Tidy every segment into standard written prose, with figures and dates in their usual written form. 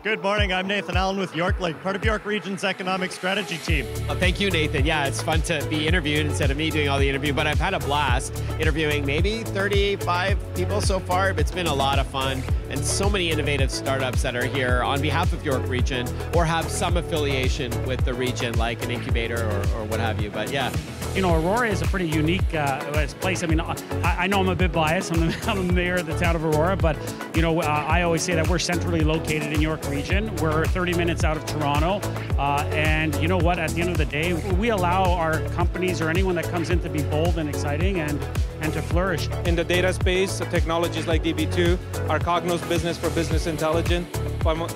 Good morning. I'm Nathan Allen with York Lake, part of York Region's economic strategy team. Thank you, Nathan. Yeah, it's fun to be interviewed instead of me doing all the interview, but I've had a blast interviewing maybe 35 people so far. It's been a lot of fun, and so many innovative startups that are here on behalf of York Region or have some affiliation with the region, like an incubator or what have you. But yeah. You know, Aurora is a pretty unique place. I mean, I know I'm a bit biased. I'm the mayor of the town of Aurora, but, you know, I always say that we're centrally located in York Region. We're 30 minutes out of Toronto. And you know what? At the end of the day, we allow our companies or anyone that comes in to be bold and exciting and to flourish. In the data space, technologies like DB2, our Cognos business for business intelligence,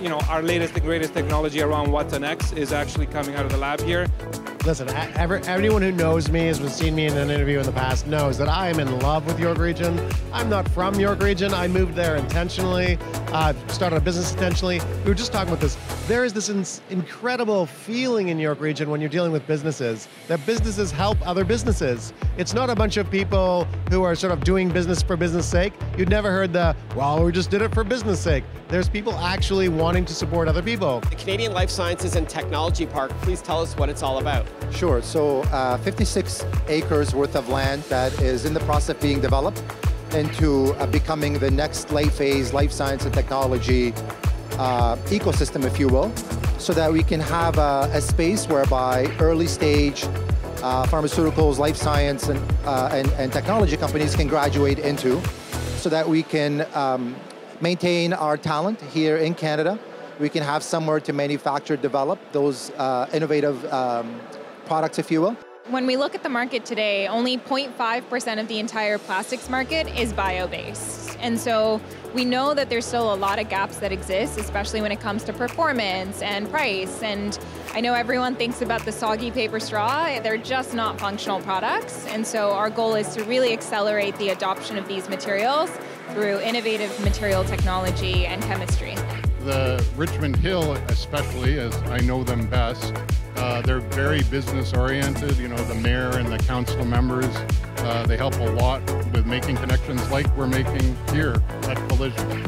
you know, our latest and greatest technology around Watson-X is actually coming out of the lab here. Listen, everyone who knows me, has seen me in an interview in the past, knows that I am in love with York Region. I'm not from York Region. I moved there intentionally. Started a business intentionally. We were just talking about this. There is this incredible feeling in York Region when you're dealing with businesses, that businesses help other businesses. It's not a bunch of people who are sort of doing business for business sake. You'd never heard the, well, we just did it for business sake. There's people actually wanting to support other people. The Canadian Life Sciences and Technology Park, please tell us what it's all about. Sure, so 56 acres worth of land that is in the process of being developed into becoming the next late phase life science and technology ecosystem, if you will, so that we can have a space whereby early stage pharmaceuticals, life science and technology companies can graduate into, so that we can maintain our talent here in Canada. We can have somewhere to manufacture, develop those innovative products, if you will. When we look at the market today, only 0.5% of the entire plastics market is bio-based. And so we know that there's still a lot of gaps that exist, especially when it comes to performance and price. And I know everyone thinks about the soggy paper straw. They're just not functional products. And so our goal is to really accelerate the adoption of these materials through innovative material technology and chemistry. The Richmond Hill, especially, as I know them best, they're very business oriented. You know, the mayor and the council members, they help a lot with making connections like we're making here at Collision.